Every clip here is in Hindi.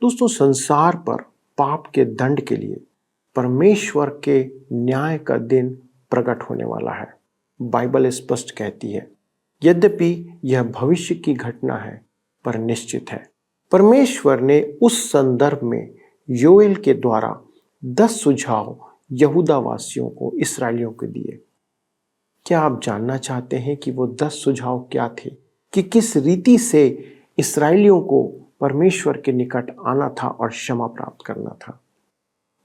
दोस्तों, संसार पर पाप के दंड के लिए परमेश्वर के न्याय का दिन प्रकट होने वाला है। बाइबल स्पष्ट कहती है, यद्यपि यह भविष्य की घटना है पर निश्चित है। परमेश्वर ने उस संदर्भ में योएल के द्वारा 10 सुझाव यहूदा वासियों को, इसराइलियों को दिए। क्या आप जानना चाहते हैं कि वो 10 सुझाव क्या थे, कि किस रीति से इसराइलियों को परमेश्वर के निकट आना था और क्षमा प्राप्त करना था?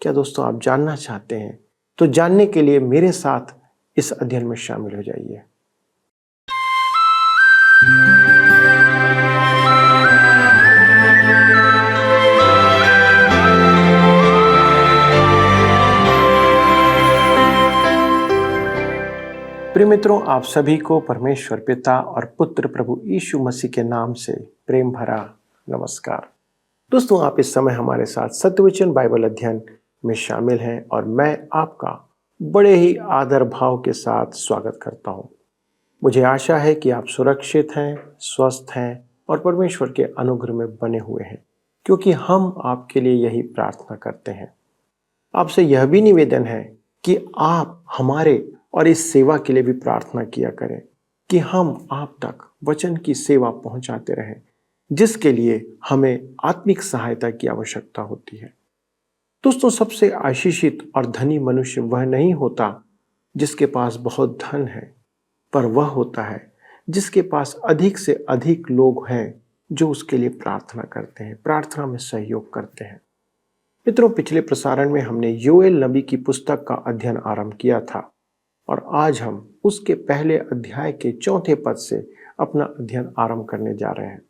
क्या दोस्तों आप जानना चाहते हैं? तो जानने के लिए मेरे साथ इस अध्ययन में शामिल हो जाइए। प्रिय मित्रों, आप सभी को परमेश्वर पिता और पुत्र प्रभु यीशु मसीह के नाम से प्रेम भरा नमस्कार। दोस्तों, आप इस समय हमारे साथ सत्यवचन बाइबल अध्ययन में शामिल हैं और मैं आपका बड़े ही आदर भाव के साथ स्वागत करता हूं। मुझे आशा है कि आप सुरक्षित हैं, स्वस्थ हैं और परमेश्वर के अनुग्रह में बने हुए हैं, क्योंकि हम आपके लिए यही प्रार्थना करते हैं। आपसे यह भी निवेदन है कि आप हमारे और इस सेवा के लिए भी प्रार्थना किया करें कि हम आप तक वचन की सेवा पहुंचाते रहें, जिसके लिए हमें आत्मिक सहायता की आवश्यकता होती है। दोस्तों, सबसे आशीषित और धनी मनुष्य वह नहीं होता जिसके पास बहुत धन है, पर वह होता है जिसके पास अधिक से अधिक लोग हैं जो उसके लिए प्रार्थना करते हैं, प्रार्थना में सहयोग करते हैं। मित्रों, पिछले प्रसारण में हमने योएल नबी की पुस्तक का अध्ययन आरंभ किया था और आज हम उसके पहले अध्याय के 4 पद से अपना अध्ययन आरंभ करने जा रहे हैं।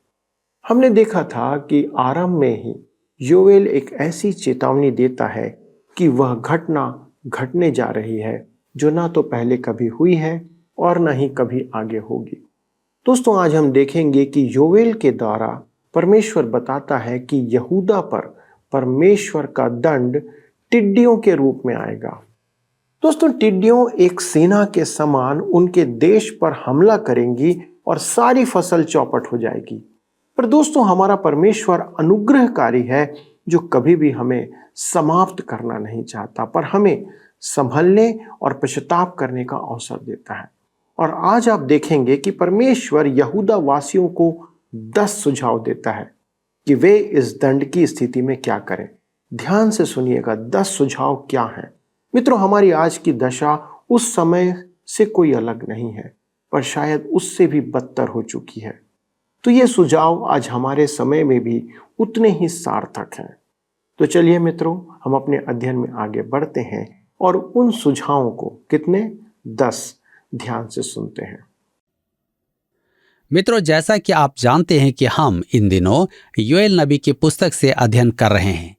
हमने देखा था कि आरंभ में ही योएल एक ऐसी चेतावनी देता है कि वह घटना घटने जा रही है जो ना तो पहले कभी हुई है और ना ही कभी आगे होगी। दोस्तों, आज हम देखेंगे कि योएल के द्वारा परमेश्वर बताता है कि यहूदा पर परमेश्वर का दंड टिड्डियों के रूप में आएगा। दोस्तों, टिड्डियों एक सेना के समान उनके देश पर हमला करेंगी और सारी फसल चौपट हो जाएगी। पर दोस्तों, हमारा परमेश्वर अनुग्रहकारी है जो कभी भी हमें समाप्त करना नहीं चाहता, पर हमें संभलने और पश्चाताप करने का अवसर देता है। और आज आप देखेंगे कि परमेश्वर यहूदा वासियों को 10 सुझाव देता है कि वे इस दंड की स्थिति में क्या करें। ध्यान से सुनिएगा, 10 सुझाव क्या हैं। मित्रों, हमारी आज की दशा उस समय से कोई अलग नहीं है, पर शायद उससे भी बदतर हो चुकी है। तो ये सुझाव आज हमारे समय में भी उतने ही सार्थक हैं। तो चलिए मित्रों, हम अपने अध्ययन में आगे बढ़ते हैं और उन सुझावों को, कितने 10, ध्यान से सुनते हैं। मित्रों, जैसा कि आप जानते हैं कि हम इन दिनों योएल नबी की पुस्तक से अध्ययन कर रहे हैं।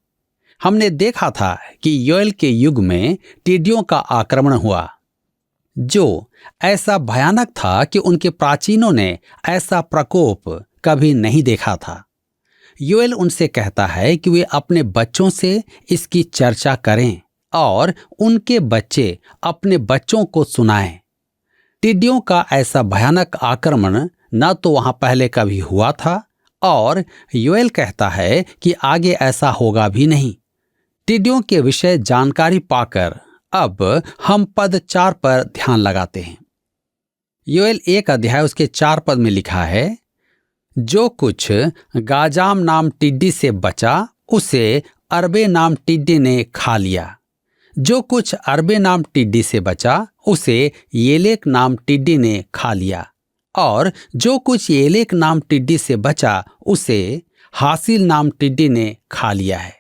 हमने देखा था कि योएल के युग में टिड्डियों का आक्रमण हुआ, जो ऐसा भयानक था कि उनके प्राचीनों ने ऐसा प्रकोप कभी नहीं देखा था। योएल उनसे कहता है कि वे अपने बच्चों से इसकी चर्चा करें और उनके बच्चे अपने बच्चों को सुनाएं। टिड्डियों का ऐसा भयानक आक्रमण न तो वहां पहले कभी हुआ था और योएल कहता है कि आगे ऐसा होगा भी नहीं। टिड्डियों के विषय जानकारी पाकर अब हम पद 4 पर ध्यान लगाते हैं। योएल 1 अध्याय उसके 4 पद में लिखा है, जो कुछ गाजाम नाम टिड्डी से बचा उसे अरबे नाम टिड्डी ने खा लिया। जो कुछ अरबे नाम टिड्डी से बचा उसे येलेक नाम टिड्डी ने खा लिया, और जो कुछ येलेक नाम टिड्डी से बचा उसे हासिल नाम टिड्डी ने खा लिया है।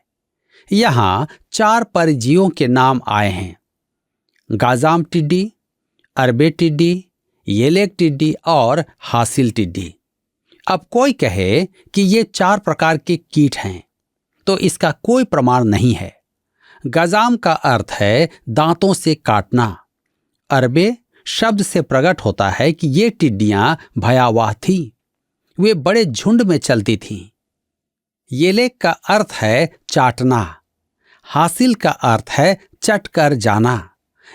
यहाँ 4 परजीवियों के नाम आए हैं: गाजाम टिड्डी, अरबे टिड्डी, येलेक टिड्डी और हासिल टिड्डी। अब कोई कहे कि ये 4 प्रकार के कीट हैं, तो इसका कोई प्रमाण नहीं है। गाजाम का अर्थ है दांतों से काटना। अरबे शब्द से प्रकट होता है कि ये टिड्डियां भयावह थीं, वे बड़े झुंड में चलती थीं। येलेक का अर्थ है चाटना। हासिल का अर्थ है चट कर जाना।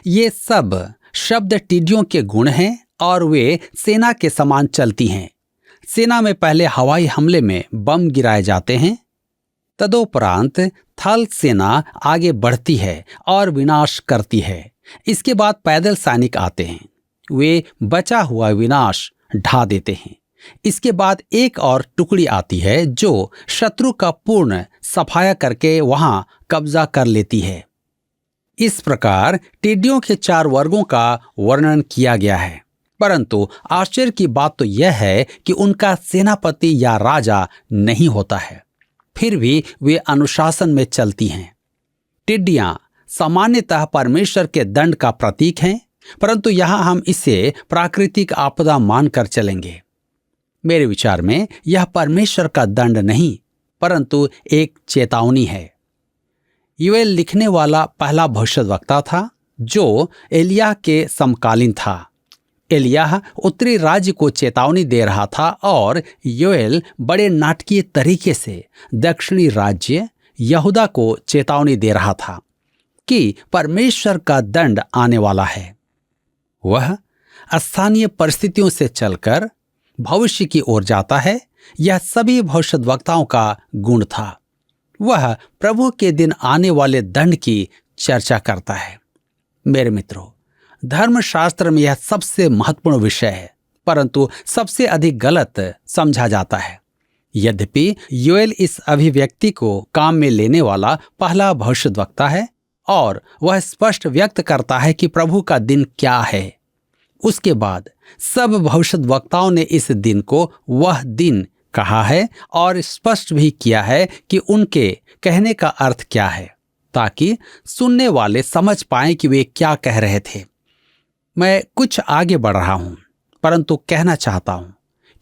ये सब शब्द टिड्डियों के गुण हैं और वे सेना के समान चलती हैं। सेना में पहले हवाई हमले में बम गिराए जाते हैं, तदोपरांत थल सेना आगे बढ़ती है और विनाश करती है। इसके बाद पैदल सैनिक आते हैं, वे बचा हुआ विनाश ढा देते हैं। इसके बाद एक और टुकड़ी आती है जो शत्रु का पूर्ण सफाया करके वहां कब्जा कर लेती है। इस प्रकार टिड्डियों के 4 वर्गों का वर्णन किया गया है, परंतु आश्चर्य की बात तो यह है कि उनका सेनापति या राजा नहीं होता है, फिर भी वे अनुशासन में चलती हैं। टिड्डियां सामान्यतः परमेश्वर के दंड का प्रतीक हैं, परंतु यहां हम इसे प्राकृतिक आपदा मानकर चलेंगे। मेरे विचार में यह परमेश्वर का दंड नहीं, परंतु एक चेतावनी है। योएल लिखने वाला पहला भविष्यद्वक्ता था जो एलिय्याह के समकालीन था। एलिय्याह उत्तरी राज्य को चेतावनी दे रहा था और योएल बड़े नाटकीय तरीके से दक्षिणी राज्य यहूदा को चेतावनी दे रहा था कि परमेश्वर का दंड आने वाला है। वह स्थानीय परिस्थितियों से चलकर भविष्य की ओर जाता है। यह सभी भविष्यद्वक्ताओं का गुण था। वह प्रभु के दिन आने वाले दंड की चर्चा करता है। मेरे मित्रों, धर्मशास्त्र में यह सबसे महत्वपूर्ण विषय है, परंतु सबसे अधिक गलत समझा जाता है। यद्यपि योएल इस अभिव्यक्ति को काम में लेने वाला पहला भविष्यद्वक्ता है और वह स्पष्ट व्यक्त करता है कि प्रभु का दिन क्या है। उसके बाद सब भविष्यद्वक्ताओं ने इस दिन को वह दिन कहा है और स्पष्ट भी किया है कि उनके कहने का अर्थ क्या है, ताकि सुनने वाले समझ पाएं कि वे क्या कह रहे थे। मैं कुछ आगे बढ़ रहा हूं, परंतु कहना चाहता हूं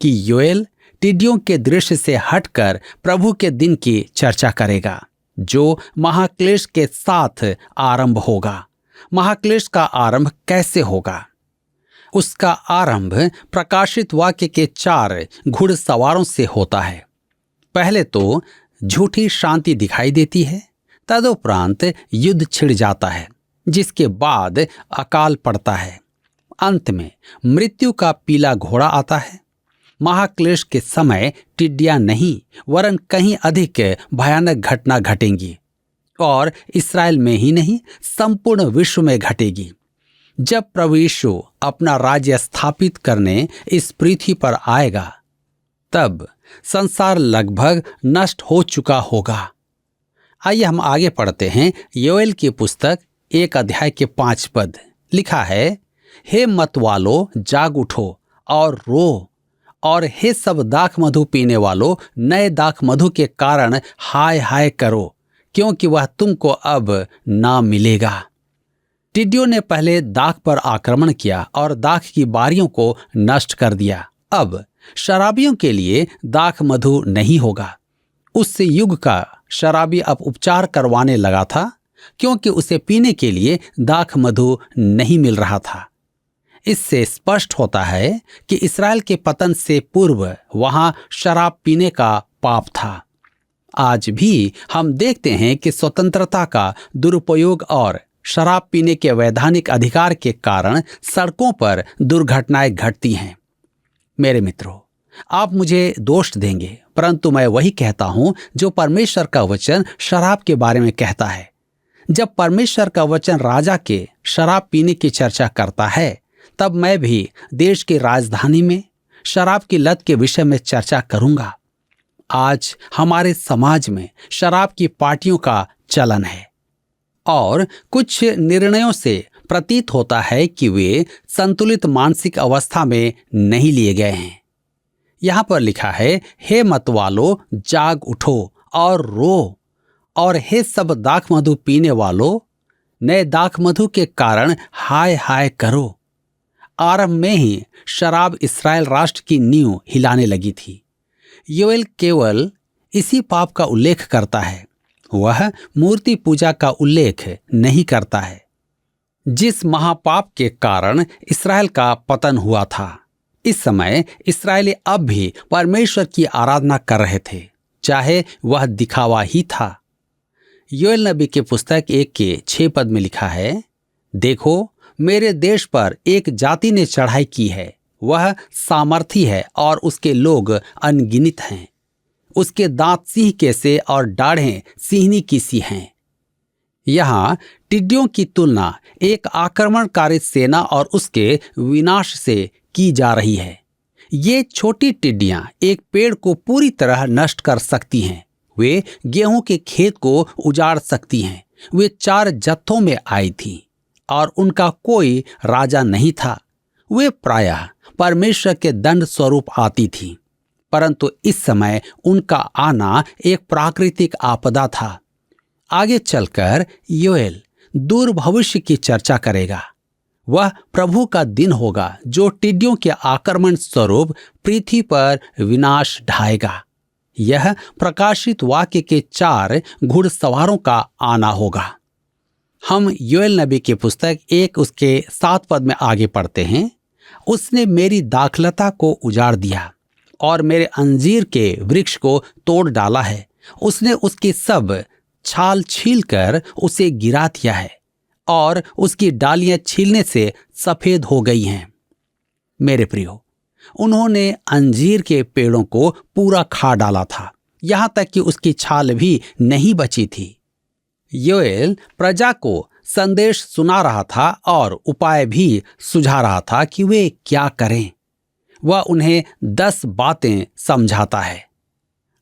कि योएल टिड्डियों के दृश्य से हटकर प्रभु के दिन की चर्चा करेगा जो महाक्लेश के साथ आरंभ होगा। महाक्लेश का आरंभ कैसे होगा? उसका आरंभ प्रकाशित वाक्य के 4 घुड़सवारों से होता है। पहले तो झूठी शांति दिखाई देती है, तदुपरांत युद्ध छिड़ जाता है, जिसके बाद अकाल पड़ता है। अंत में मृत्यु का पीला घोड़ा आता है। महाक्लेश के समय टिड्डियां नहीं वरन कहीं अधिक भयानक घटना घटेंगी और इस्राएल में ही नहीं संपूर्ण विश्व में घटेगी। जब प्रभु यीशु अपना राज्य स्थापित करने इस पृथ्वी पर आएगा, तब संसार लगभग नष्ट हो चुका होगा। आइए हम आगे पढ़ते हैं। योएल की पुस्तक 1 अध्याय के 5 पद लिखा है, हे मतवालो जाग उठो और रो, और हे सब दाख मधु पीने वालों नए दाख मधु के कारण हाय हाय करो, क्योंकि वह तुमको अब ना मिलेगा। टिड्डियों ने पहले दाख पर आक्रमण किया और दाख की बारियों को नष्ट कर दिया। अब शराबियों के लिए दाख मधु नहीं होगा। उस युग का शराबी अब उपचार करवाने लगा था, क्योंकि उसे पीने के लिए दाख मधु नहीं मिल रहा था। इससे स्पष्ट होता है कि इस्राएल के पतन से पूर्व वहां शराब पीने का पाप था। आज भी हम देखते हैं कि स्वतंत्रता का दुरुपयोग और शराब पीने के वैधानिक अधिकार के कारण सड़कों पर दुर्घटनाएं घटती हैं। मेरे मित्रों, आप मुझे दोष देंगे, परंतु मैं वही कहता हूं जो परमेश्वर का वचन शराब के बारे में कहता है। जब परमेश्वर का वचन राजा के शराब पीने की चर्चा करता है, तब मैं भी देश की राजधानी में शराब की लत के विषय में चर्चा करूंगा। आज हमारे समाज में शराब की पार्टियों का चलन है और कुछ निर्णयों से प्रतीत होता है कि वे संतुलित मानसिक अवस्था में नहीं लिए गए हैं। यहां पर लिखा है, हे मतवालो जाग उठो और रो, और हे सब दाख मधु पीने वालों नए दाख मधु के कारण हाय हाय करो। आरंभ में ही शराब इस्राएल राष्ट्र की नींव हिलाने लगी थी। योएल केवल इसी पाप का उल्लेख करता है, वह मूर्ति पूजा का उल्लेख नहीं करता है, जिस महापाप के कारण इस्राएल का पतन हुआ था। इस समय इस्राएली अब भी परमेश्वर की आराधना कर रहे थे, चाहे वह दिखावा ही था। योएल नबी की पुस्तक 1 के 6 पद में लिखा है, देखो मेरे देश पर एक जाति ने चढ़ाई की है, वह सामर्थी है और उसके लोग अनगिनत हैं। उसके दांत सिंह के से और दाढ़ें सिंहनी की सी हैं। यहाँ टिड्डियों की तुलना एक आक्रमणकारी सेना और उसके विनाश से की जा रही है। ये छोटी टिड्डियां एक पेड़ को पूरी तरह नष्ट कर सकती हैं। वे गेहूं के खेत को उजाड़ सकती हैं। वे 4 जत्थों में आई थी और उनका कोई राजा नहीं था। वे प्रायः परमेश्वर के दंड स्वरूप आती थी, परंतु इस समय उनका आना एक प्राकृतिक आपदा था। आगे चलकर योएल दूर भविष्य की चर्चा करेगा। वह प्रभु का दिन होगा जो टिड्डियों के आक्रमण स्वरूप पृथ्वी पर विनाश ढाएगा। यह प्रकाशित वाक्य के 4 घुड़सवारों का आना होगा। हम योएल नबी की पुस्तक 1 उसके 7 पद में आगे पढ़ते हैं। उसने मेरी दाखलता को उजाड़ दिया और मेरे अंजीर के वृक्ष को तोड़ डाला है। उसने उसकी सब छाल छील कर उसे गिरा दिया है और उसकी डालियां छीलने से सफेद हो गई हैं। मेरे प्रियो, उन्होंने अंजीर के पेड़ों को पूरा खा डाला था, यहां तक कि उसकी छाल भी नहीं बची थी। योएल प्रजा को संदेश सुना रहा था और उपाय भी सुझा रहा था कि वे क्या करें। वह उन्हें 10 बातें समझाता है।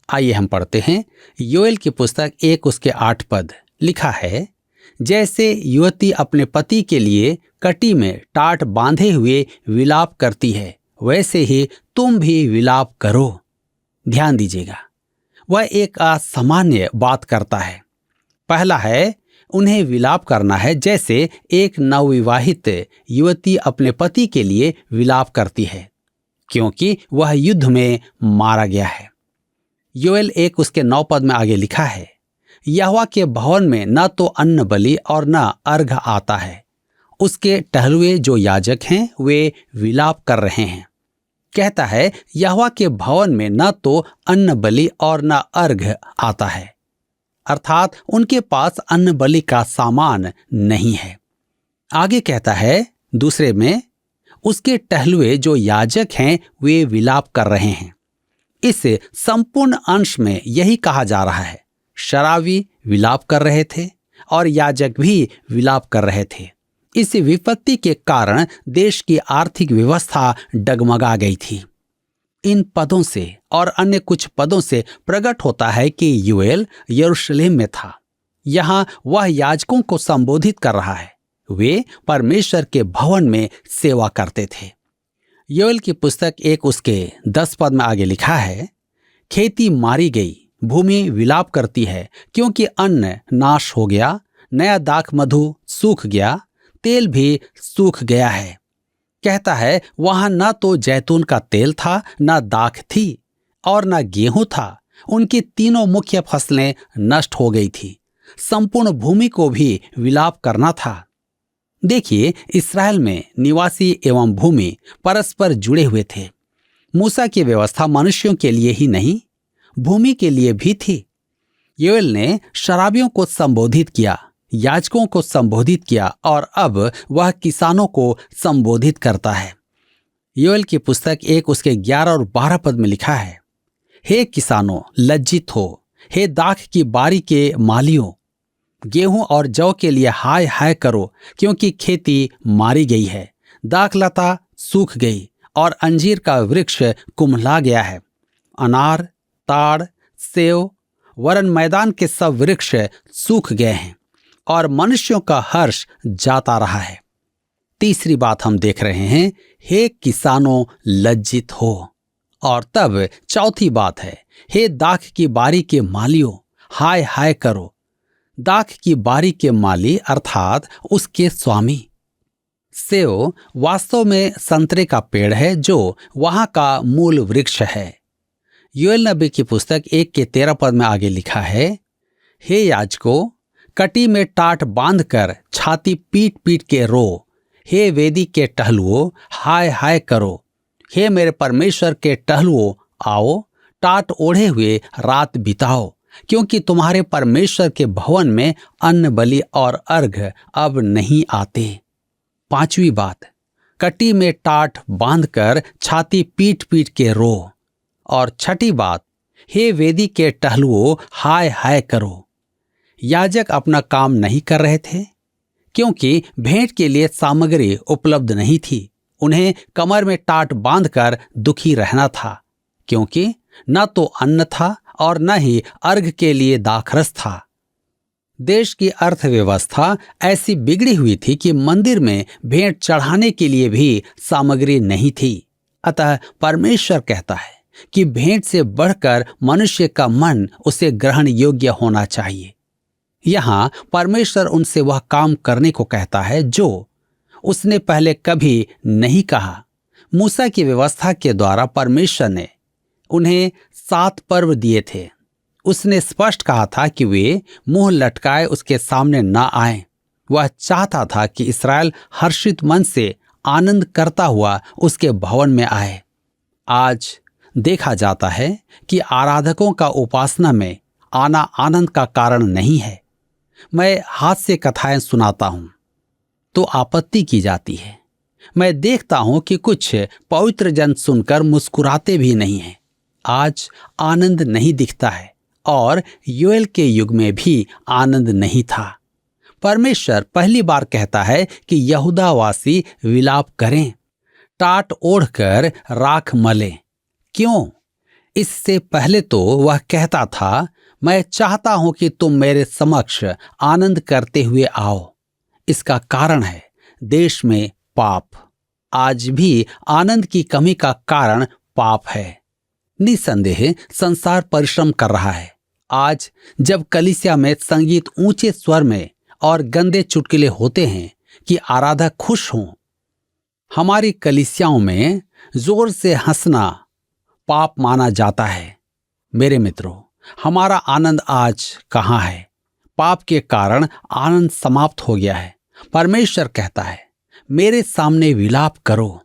आइए हम पढ़ते हैं योएल की पुस्तक 1 उसके 8 पद। लिखा है, जैसे युवती अपने पति के लिए कटी में टाट बांधे हुए विलाप करती है, वैसे ही तुम भी विलाप करो। ध्यान दीजिएगा, वह एक असामान्य बात करता है। पहला है, उन्हें विलाप करना है जैसे एक नवविवाहित युवती अपने पति के लिए विलाप करती है, क्योंकि वह युद्ध में मारा गया है। योएल 1 उसके 9 पद में आगे लिखा है, यहोवा के भवन में न तो अन्न बलि और न अर्घ आता है। उसके टहलुए जो याजक हैं वे विलाप कर रहे हैं। कहता है, यहोवा के भवन में न तो अन्न बलि और न अर्घ आता है, अर्थात उनके पास अन्न बलि का सामान नहीं है। आगे कहता है, दूसरे में उसके टहलुए जो याजक हैं वे विलाप कर रहे हैं। इस संपूर्ण अंश में यही कहा जा रहा है, शराबी विलाप कर रहे थे और याजक भी विलाप कर रहे थे। इस विपत्ति के कारण देश की आर्थिक व्यवस्था डगमगा गई थी। इन पदों से और अन्य कुछ पदों से प्रकट होता है कि योएल यरूशलेम में था। यहाँ वह याजकों को संबोधित कर रहा है। वे परमेश्वर के भवन में सेवा करते थे। योएल की पुस्तक 1 उसके 10 पद में आगे लिखा है, खेती मारी गई, भूमि विलाप करती है, क्योंकि अन्न नाश हो गया, नया दाख मधु सूख गया, तेल भी सूख गया है। कहता है, वहां न तो जैतून का तेल था, न दाख थी और न गेहूं था। उनकी तीनों मुख्य फसलें नष्ट हो गई थी। संपूर्ण भूमि को भी विलाप करना था। देखिए, इस्राएल में निवासी एवं भूमि परस्पर जुड़े हुए थे। मूसा की व्यवस्था मनुष्यों के लिए ही नहीं, भूमि के लिए भी थी। योएल ने शराबियों को संबोधित किया, याजकों को संबोधित किया और अब वह किसानों को संबोधित करता है। योएल की पुस्तक 1 उसके 11 और 12 पद में लिखा है, हे किसानों लज्जित हो, हे दाख की बारी के मालियों, गेहूं और जौ के लिए हाय हाय करो, क्योंकि खेती मारी गई है, दाखलता सूख गई और अंजीर का वृक्ष कुम्हला गया है। अनार, ताड़, सेव वरन मैदान के सब वृक्ष सूख गए हैं और मनुष्यों का हर्ष जाता रहा है। तीसरी बात हम देख रहे हैं, हे किसानों लज्जित हो। और तब चौथी बात है, हे दाख की बारी के मालियों हाय हाय करो। दाख की बारी के माली अर्थात उसके स्वामी। सेव वास्तव में संतरे का पेड़ है जो वहां का मूल वृक्ष है। योएल नबी की पुस्तक 1 के 13 पद में आगे लिखा है, हे याजकों कटी में टाट बांध कर छाती पीट पीट के रो, हे वेदी के टहलुओ हाय हाय करो। हे मेरे परमेश्वर के टहलुओ आओ, टाट ओढ़े हुए रात बिताओ, क्योंकि तुम्हारे परमेश्वर के भवन में अन्न बलि और अर्घ अब नहीं आते। पांचवी बात, कटी में टाट बांधकर छाती पीट पीट के रो। और छठी बात, हे वेदी के टहलुओ, हाय हाय करो। याजक अपना काम नहीं कर रहे थे क्योंकि भेंट के लिए सामग्री उपलब्ध नहीं थी। उन्हें कमर में टाट बांधकर दुखी रहना था क्योंकि न तो अन्न था और न ही अर्घ के लिए दाखरस था। देश की अर्थव्यवस्था ऐसी बिगड़ी हुई थी कि मंदिर में भेंट चढ़ाने के लिए भी सामग्री नहीं थी। अतः परमेश्वर कहता है कि भेंट से बढ़कर मनुष्य का मन उसे ग्रहण योग्य होना चाहिए। यहाँ परमेश्वर उनसे वह काम करने को कहता है जो उसने पहले कभी नहीं कहा। मूसा की व्यवस्था के द्वारा परमेश्वर ने उन्हें 7 पर्व दिए थे। उसने स्पष्ट कहा था कि वे मुंह लटकाए उसके सामने न आए। वह चाहता था कि इस्राएल हर्षित मन से आनंद करता हुआ उसके भवन में आए। आज देखा जाता है कि आराधकों का उपासना में आना आनंद का कारण नहीं है। मैं हाथ से कथाएं सुनाता हूं तो आपत्ति की जाती है। मैं देखता हूं कि कुछ पवित्र जन सुनकर मुस्कुराते भी नहीं हैं। आज आनंद नहीं दिखता है और योएल के युग में भी आनंद नहीं था। परमेश्वर पहली बार कहता है कि यहूदावासी विलाप करें, टाट ओढ़कर राख मलें। क्यों? इससे पहले तो वह कहता था, मैं चाहता हूं कि तुम मेरे समक्ष आनंद करते हुए आओ। इसका कारण है देश में पाप। आज भी आनंद की कमी का कारण पाप है। निसंदेह संसार परिश्रम कर रहा है। आज जब कलीसिया में संगीत ऊंचे स्वर में और गंदे चुटकुले होते हैं कि आराधक खुश हों, हमारी कलीसियाओं में जोर से हंसना पाप माना जाता है। मेरे मित्रों, हमारा आनंद आज कहाँ है? पाप के कारण आनंद समाप्त हो गया है। परमेश्वर कहता है, मेरे सामने विलाप करो।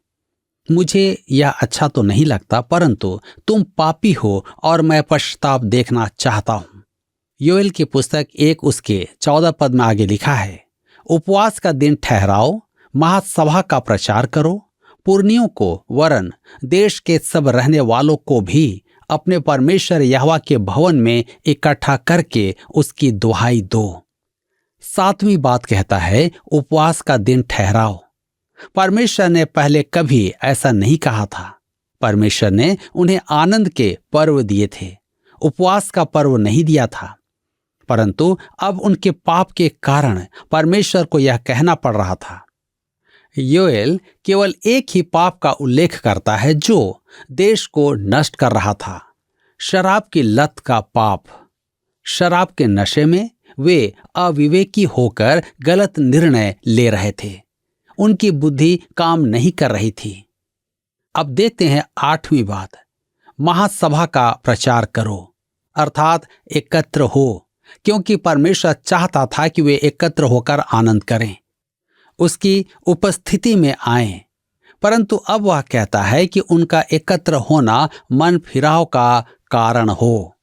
मुझे यह अच्छा तो नहीं लगता, परंतु तुम पापी हो और मैं पश्चाताप देखना चाहता हूं। योएल की पुस्तक 1 उसके 14 पद में आगे लिखा है, उपवास का दिन ठहराओ, महासभा का प्रचार करो, पुरनियों को वरन देश के सब रहने वालों को भी अपने परमेश्वर यहोवा के भवन में इकट्ठा करके उसकी दुहाई दो। 7वीं बात कहता है, उपवास का दिन ठहराओ। परमेश्वर ने पहले कभी ऐसा नहीं कहा था। परमेश्वर ने उन्हें आनंद के पर्व दिए थे, उपवास का पर्व नहीं दिया था। परंतु अब उनके पाप के कारण परमेश्वर को यह कहना पड़ रहा था। योएल केवल एक ही पाप का उल्लेख करता है जो देश को नष्ट कर रहा था, शराब की लत का पाप। शराब के नशे में वे अविवेकी होकर गलत निर्णय ले रहे थे। उनकी बुद्धि काम नहीं कर रही थी। अब देखते हैं 8वीं बात, महासभा का प्रचार करो, अर्थात एकत्र हो, क्योंकि परमेश्वर चाहता था कि वे एकत्र होकर आनंद करें, उसकी उपस्थिति में आएं। परंतु अब वह कहता है कि उनका एकत्र होना मन फिराव का कारण हो।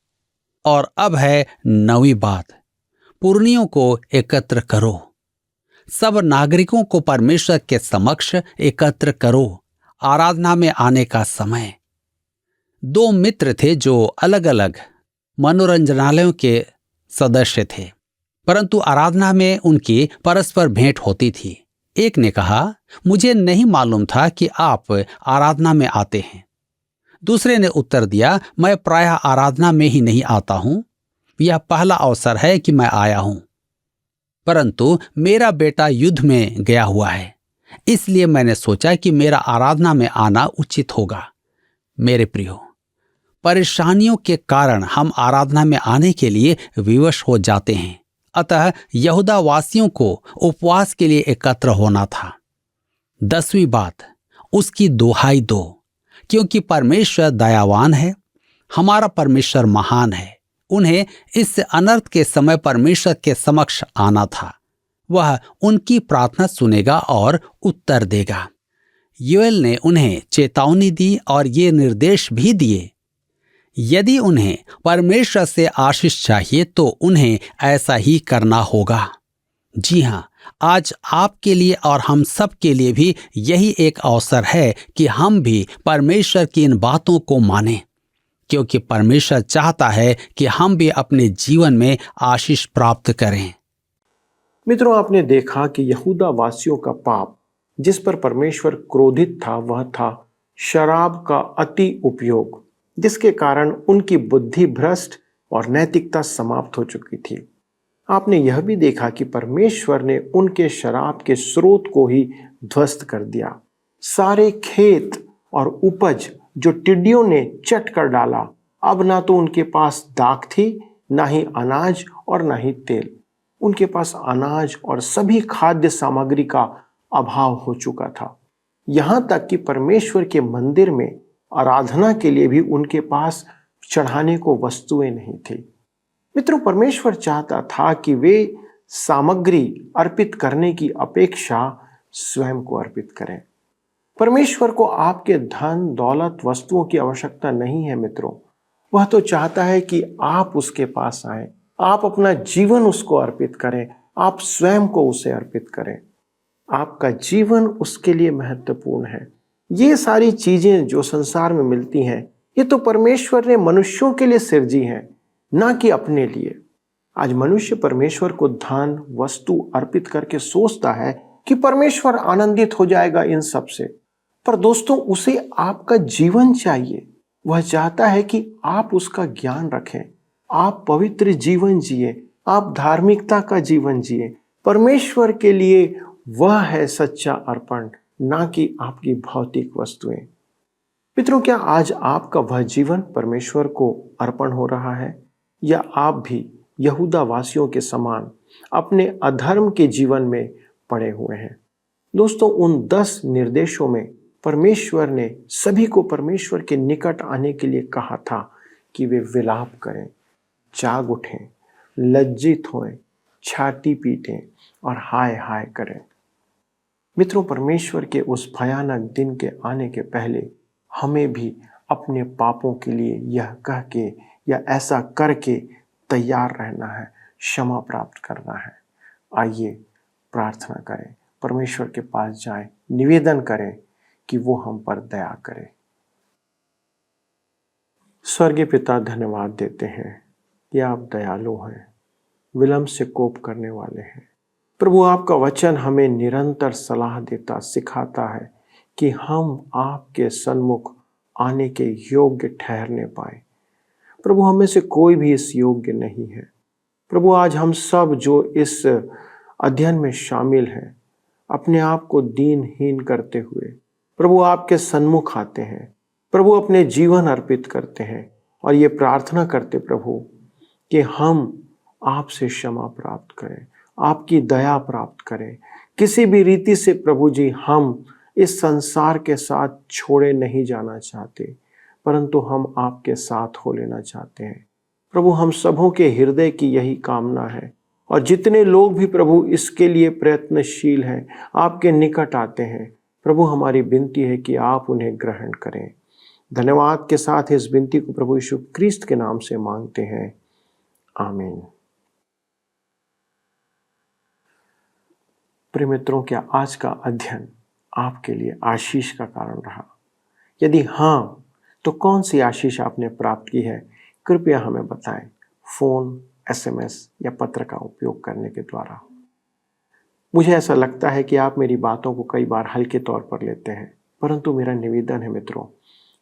और अब है 9वीं बात, पुरनियों को एकत्र करो। सब नागरिकों को परमेश्वर के समक्ष एकत्र करो। आराधना में आने का समय। 2 मित्र थे जो अलग अलग मनोरंजनालयों के सदस्य थे, परंतु आराधना में उनकी परस्पर भेंट होती थी। एक ने कहा, मुझे नहीं मालूम था कि आप आराधना में आते हैं। दूसरे ने उत्तर दिया, मैं प्रायः आराधना में ही नहीं आता हूं। यह पहला अवसर है कि मैं आया हूं, परंतु मेरा बेटा युद्ध में गया हुआ है, इसलिए मैंने सोचा कि मेरा आराधना में आना उचित होगा। मेरे प्रियो, परेशानियों के कारण हम आराधना में आने के लिए विवश हो जाते हैं। अतः यहूदा वासियों को उपवास के लिए एकत्र होना था। 10वीं बात, उसकी दुहाई दो, क्योंकि परमेश्वर दयावान है। हमारा परमेश्वर महान है। उन्हें इस अनर्थ के समय परमेश्वर के समक्ष आना था। वह उनकी प्रार्थना सुनेगा और उत्तर देगा। योएल ने उन्हें चेतावनी दी और ये निर्देश भी दिए, यदि उन्हें परमेश्वर से आशीष चाहिए तो उन्हें ऐसा ही करना होगा। जी हाँ, आज आपके लिए और हम सब के लिए भी यही एक अवसर है कि हम भी परमेश्वर की इन बातों को मानें। क्योंकि परमेश्वर चाहता है कि हम भी अपने जीवन में आशीष प्राप्त करें। मित्रों, आपने देखा कि यहूदा वासियों का पाप जिस पर परमेश्वर क्रोधित था वह था शराब का अति उपयोग, जिसके कारण उनकी बुद्धि भ्रष्ट और नैतिकता समाप्त हो चुकी थी। आपने यह भी देखा कि परमेश्वर ने उनके शराब के स्रोत को ही ध्वस्त कर दिया। सारे खेत और उपज जो टिड्डियों ने चट कर डाला, अब ना तो उनके पास दाख थी, ना ही अनाज और ना ही तेल। उनके पास अनाज और सभी खाद्य सामग्री का अभाव हो चुका था। यहाँ तक कि परमेश्वर के मंदिर में आराधना के लिए भी उनके पास चढ़ाने को वस्तुएं नहीं थी। मित्रों, परमेश्वर चाहता था कि वे सामग्री अर्पित करने की अपेक्षा स्वयं को अर्पित करें। परमेश्वर को आपके धन दौलत वस्तुओं की आवश्यकता नहीं है मित्रों। वह तो चाहता है कि आप उसके पास आए, आप अपना जीवन उसको अर्पित करें, आप स्वयं को उसे अर्पित करें। आपका जीवन उसके लिए महत्वपूर्ण है। ये सारी चीजें जो संसार में मिलती हैं, ये तो परमेश्वर ने मनुष्यों के लिए सिरजी हैं, ना कि अपने लिए। आज मनुष्य परमेश्वर को धन वस्तु अर्पित करके सोचता है कि परमेश्वर आनंदित हो जाएगा इन सब से। पर दोस्तों, उसे आपका जीवन चाहिए। वह चाहता है कि आप उसका ज्ञान रखें, आप पवित्र जीवन जिए, आप धार्मिकता का जीवन जिए। परमेश्वर के लिए वह है सच्चा अर्पण, ना कि आपकी भौतिक वस्तुएं। मित्रों, क्या आज आपका वह जीवन परमेश्वर को अर्पण हो रहा है, या आप भी यहूदा वासियों के समान अपने अधर्म के जीवन में पड़े हुए हैं? दोस्तों, उन 10 निर्देशों में परमेश्वर ने सभी को परमेश्वर के निकट आने के लिए कहा था कि वे विलाप करें, जाग उठें, लज्जित होएं, छाती पीटें और हाय हाय करें। मित्रों, परमेश्वर के उस भयानक दिन के आने के पहले हमें भी अपने पापों के लिए यह कह के या ऐसा करके तैयार रहना है, क्षमा प्राप्त करना है। आइए प्रार्थना करें, परमेश्वर के पास जाएं, निवेदन करें कि वो हम पर दया करे। स्वर्गीय पिता, धन्यवाद देते हैं कि आप दयालु हैं, विलंब से कोप करने वाले हैं। प्रभु, आपका वचन हमें निरंतर सलाह देता सिखाता है कि हम आपके सन्मुख आने के योग्य ठहरने पाए। प्रभु, हमें से कोई भी इस योग्य नहीं है। प्रभु, आज हम सब जो इस अध्ययन में शामिल हैं, अपने आप को दीनहीन करते हुए प्रभु आपके सन्मुख आते हैं। प्रभु, अपने जीवन अर्पित करते हैं और ये प्रार्थना करते प्रभु कि हम आपसे क्षमा प्राप्त करें, आपकी दया प्राप्त करें। किसी भी रीति से प्रभु जी हम इस संसार के साथ छोड़े नहीं जाना चाहते, परंतु हम आपके साथ हो लेना चाहते हैं। प्रभु, हम सबों के हृदय की यही कामना है और जितने लोग भी प्रभु इसके लिए प्रयत्नशील हैं, आपके निकट आते हैं, प्रभु हमारी विनती है कि आप उन्हें ग्रहण करें। धन्यवाद के साथ इस विनती को प्रभु यीशु क्रिस्त के नाम से मांगते हैं, आमीन। प्रिय मित्रों, क्या आज का अध्ययन आपके लिए आशीष का कारण रहा? यदि हाँ, तो कौन सी आशीष आपने प्राप्त की है? कृपया हमें बताएं, फोन, SMS या पत्र का उपयोग करने के द्वारा। मुझे ऐसा लगता है कि आप मेरी बातों को कई बार हल्के तौर पर लेते हैं, परंतु मेरा निवेदन है मित्रों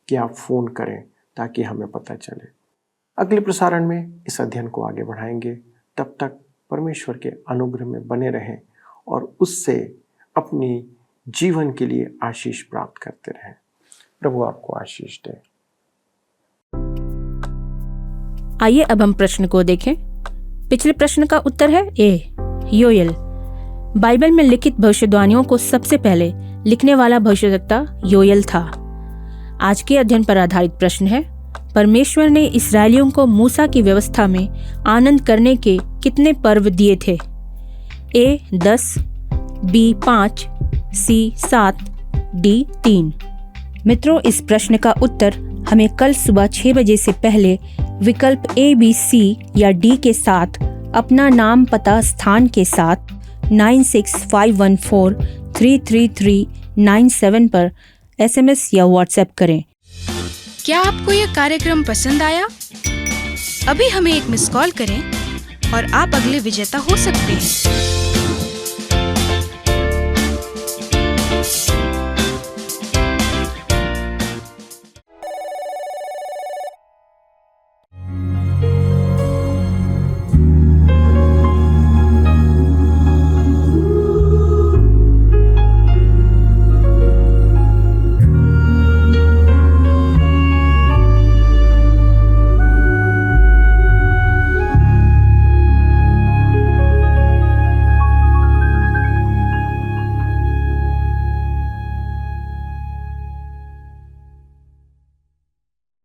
कि आप फोन करें ताकि हमें पता चले। अगले प्रसारण में इस अध्ययन को आगे बढ़ाएंगे। तब तक परमेश्वर के अनुग्रह में बने रहें और उससे अपनी जीवन के लिए आशीष प्राप्त करते रहें। प्रभु आपको आशीष दे। आइए अब हम प्रश्न को देखें। पिछले प्रश्न का उत्तर है ए, योएल। बाइबल में लिखित भविष्यवाणियों को सबसे पहले लिखने वाला भविष्यवक्ता योएल था। आज के अध्ययन पर आधारित प्रश्न है, परमेश्वर ने इस्राएलियों को मूसा की व्यवस्था में आनंद करने के कितने पर्व दिए थे? ए 10, बी 5, सी 7, डी 3। मित्रों, इस प्रश्न का उत्तर हमें कल सुबह 6 बजे से पहले विकल्प A, B, C या D के साथ अपना नाम, पता, स्थान के साथ 9651433397 पर SMS या WhatsApp करें। क्या आपको यह कार्यक्रम पसंद आया? अभी हमें एक मिस कॉल करें और आप अगले विजेता हो सकते हैं।